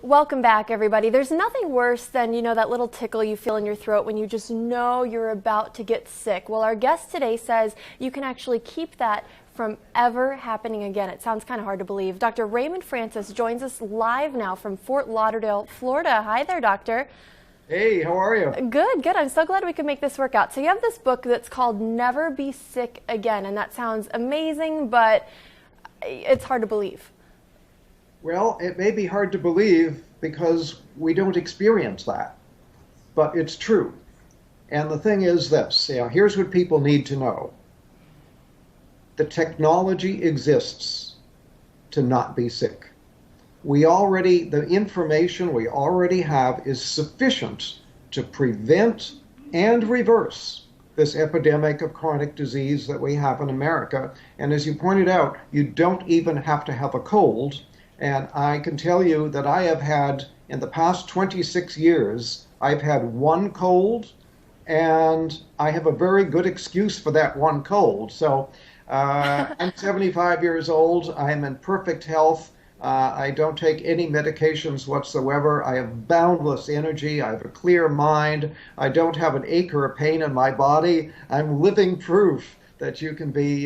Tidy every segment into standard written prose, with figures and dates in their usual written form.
Welcome back, everybody. There's nothing worse than, that little tickle you feel in your throat when you just know you're about to get sick. Well, our guest today says you can actually keep that from ever happening again. It sounds kind of hard to believe. Dr. Raymond Francis joins us live now from Fort Lauderdale, Florida. Hi there, doctor. Hey, how are you? Good, good. I'm so glad we could make this work out. So you have this book that's called Never Be Sick Again, and that sounds amazing, but it's hard to believe. Well, it may be hard to believe because we don't experience that, but it's true. And the thing is this, here's what people need to know. The technology exists to not be sick. The information we already have is sufficient to prevent and reverse this epidemic of chronic disease that we have in America. And as you pointed out, you don't even have to have a cold. And I can tell you that I have had, in the past 26 years, I've had one cold, and I have a very good excuse for that one cold. So I'm 75 years old. I'm in perfect health. I don't take any medications whatsoever. I have boundless energy. I have a clear mind. I don't have an ache or a pain in my body. I'm living proof that you can be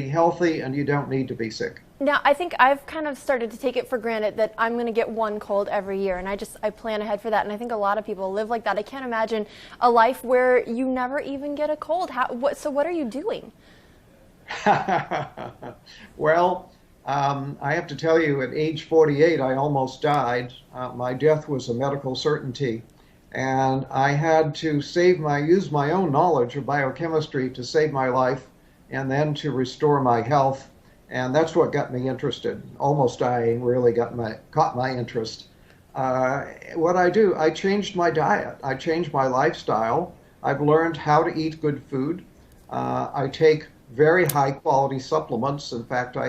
healthy and you don't need to be sick. Now, I think I've kind of started to take it for granted that I'm going to get one cold every year, and I plan ahead for that, and I think a lot of people live like that. I can't imagine a life where you never even get a cold. So what are you doing? Well, I have to tell you, at age 48, I almost died. My death was a medical certainty, and I had to use my own knowledge of biochemistry to save my life and then to restore my health. And that's what got me interested. Almost dying really caught my interest. What I do, I changed my diet. I changed my lifestyle. I've learned how to eat good food. I take very high quality supplements. In fact, I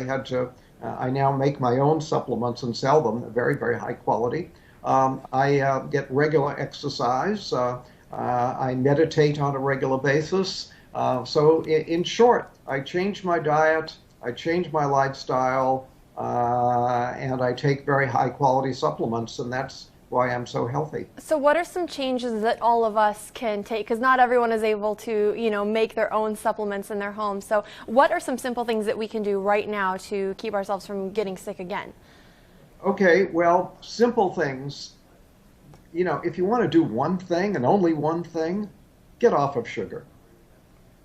now make my own supplements and sell them, very, very high quality. I get regular exercise. I meditate on a regular basis. So in short, I changed my diet. I change my lifestyle, and I take very high quality supplements, and that's why I'm so healthy. So what are some changes that all of us can take? Because not everyone is able to, make their own supplements in their home. So what are some simple things that we can do right now to keep ourselves from getting sick again? Okay, well, simple things. If you want to do one thing and only one thing, get off of sugar.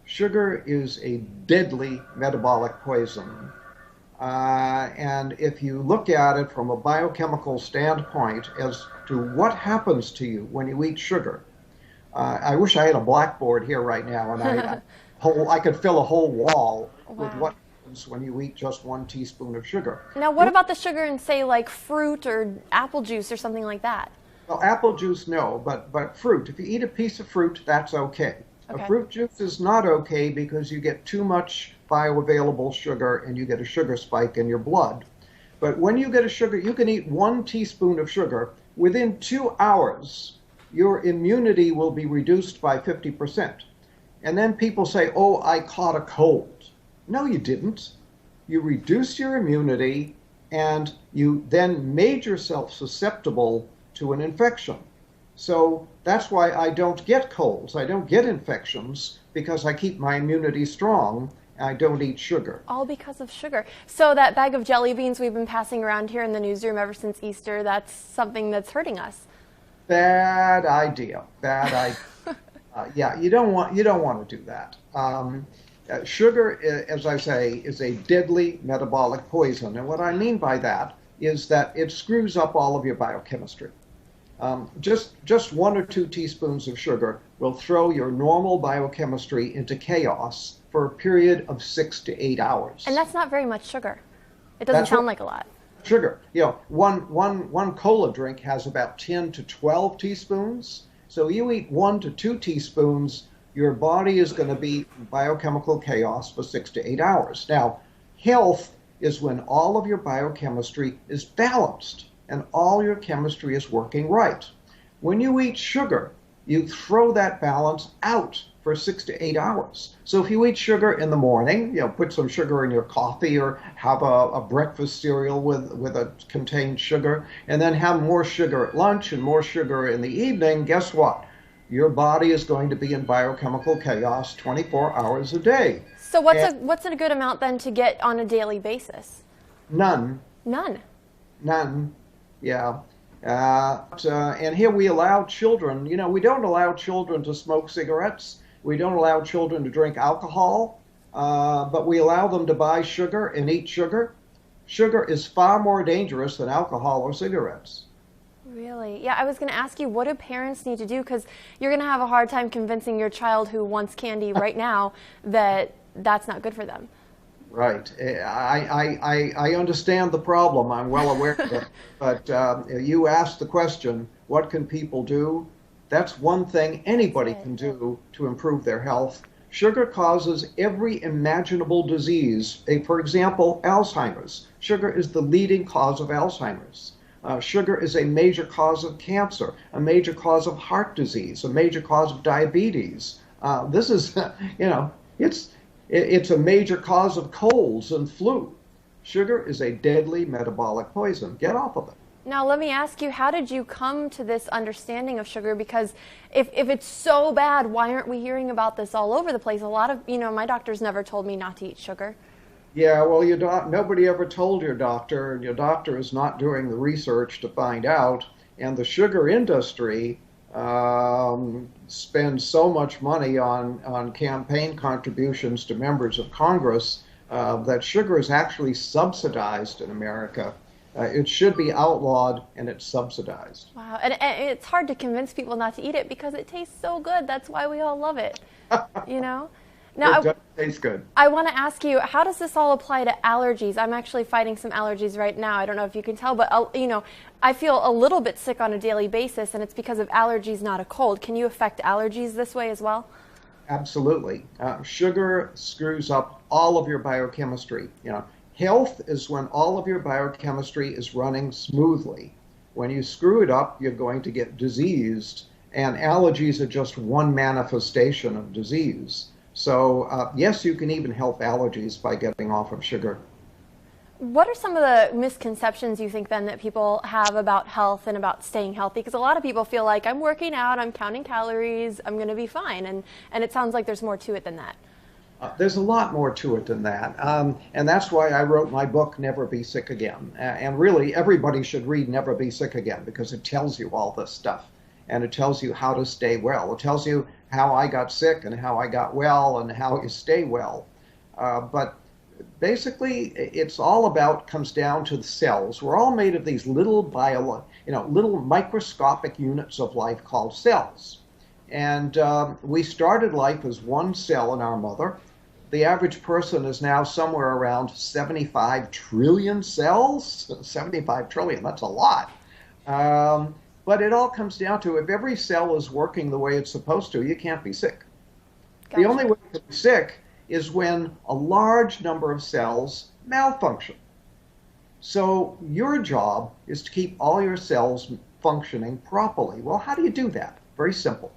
Sugar is a deadly metabolic poison. And if you look at it from a biochemical standpoint as to what happens to you when you eat sugar, I wish I had a blackboard here right now and I could fill a whole wall with what happens when you eat just 1 teaspoon of sugar. Now, what about the sugar in, say, like fruit or apple juice or something like that? Well, apple juice, no, but fruit. If you eat a piece of fruit, that's okay. Okay. A fruit juice is not okay because you get too much bioavailable sugar and you get a sugar spike in your blood. But when you get a sugar, you can eat 1 teaspoon of sugar. Within 2 hours, your immunity will be reduced by 50%. And then people say, oh, I caught a cold. No, you didn't. You reduced your immunity and you then made yourself susceptible to an infection. So that's why I don't get colds. I don't get infections because I keep my immunity strong. I don't eat sugar. All because of sugar. So that bag of jelly beans we've been passing around here in the newsroom ever since Easter, that's something that's hurting us. Bad idea. Bad idea. Yeah, you don't want to do that. Sugar, as I say, is a deadly metabolic poison. And what I mean by that is that it screws up all of your biochemistry. Just 1 or 2 teaspoons of sugar will throw your normal biochemistry into chaos for a period of 6 to 8 hours. And that's not very much sugar. It doesn't sound like a lot. Sugar. One cola drink has about 10 to 12 teaspoons. So you eat 1 to 2 teaspoons, your body is going to be in biochemical chaos for 6 to 8 hours. Now, health is when all of your biochemistry is balanced and all your chemistry is working right. When you eat sugar, you throw that balance out for 6 to 8 hours. So if you eat sugar in the morning, put some sugar in your coffee or have a breakfast cereal with a contained sugar, and then have more sugar at lunch and more sugar in the evening, guess what? Your body is going to be in biochemical chaos 24 hours a day. So what's a good amount then to get on a daily basis? None. None. None. Yeah. And here we allow children, we don't allow children to smoke cigarettes. We don't allow children to drink alcohol, but we allow them to buy sugar and eat sugar. Sugar is far more dangerous than alcohol or cigarettes. Really? Yeah, I was going to ask you, what do parents need to do? Because you're going to have a hard time convincing your child who wants candy right now that that's not good for them. Right. I understand the problem. I'm well aware of it. But you asked the question, what can people do? That's one thing anybody can do to improve their health. Sugar causes every imaginable disease. For example, Alzheimer's. Sugar is the leading cause of Alzheimer's. Sugar is a major cause of cancer, a major cause of heart disease, a major cause of diabetes. This is, it's a major cause of colds and flu. Sugar is a deadly metabolic poison. Get off of it. Now, let me ask you, how did you come to this understanding of sugar? Because if it's so bad, why aren't we hearing about this all over the place? A lot of, my doctors never told me not to eat sugar. Yeah, well, nobody ever told your doctor, and your doctor is not doing the research to find out. And the sugar industry spends so much money on campaign contributions to members of Congress that sugar is actually subsidized in America. It should be outlawed, and it's subsidized. Wow, and it's hard to convince people not to eat it because it tastes so good. That's why we all love it, Now, it does taste good. I want to ask you, how does this all apply to allergies? I'm actually fighting some allergies right now. I don't know if you can tell, but I feel a little bit sick on a daily basis, and it's because of allergies, not a cold. Can you affect allergies this way as well? Absolutely. Sugar screws up all of your biochemistry. Health is when all of your biochemistry is running smoothly. When you screw it up, you're going to get diseased, and allergies are just one manifestation of disease. So yes, you can even help allergies by getting off of sugar. What are some of the misconceptions you think then that people have about health and about staying healthy? Because a lot of people feel like I'm working out, I'm counting calories, I'm going to be fine. And it sounds like there's more to it than that. There's a lot more to it than that. And that's why I wrote my book, Never Be Sick Again. And really, everybody should read Never Be Sick Again because it tells you all this stuff. And it tells you how to stay well. It tells you how I got sick and how I got well and how you stay well. But basically, it's all comes down to the cells. We're all made of these little little microscopic units of life called cells. And we started life as one cell in our mother. The average person is now somewhere around 75 trillion cells. 75 trillion, that's a lot. But it all comes down to if every cell is working the way it's supposed to, you can't be sick. Gotcha. The only way to be sick is when a large number of cells malfunction. So your job is to keep all your cells functioning properly. Well, how do you do that? Very simple.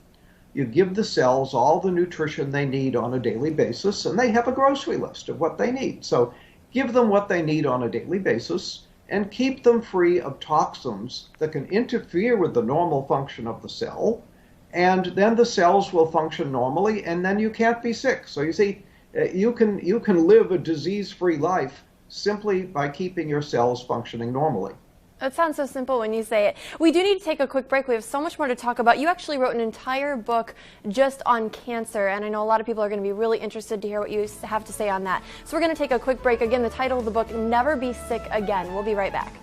You give the cells all the nutrition they need on a daily basis, and they have a grocery list of what they need. So give them what they need on a daily basis, and keep them free of toxins that can interfere with the normal function of the cell, and then the cells will function normally, and then you can't be sick. So you see, you can live a disease-free life simply by keeping your cells functioning normally. It sounds so simple when you say it. We do need to take a quick break. We have so much more to talk about. You actually wrote an entire book just on cancer, and I know a lot of people are going to be really interested to hear what you have to say on that. So we're going to take a quick break. Again, the title of the book, Never Be Sick Again. We'll be right back.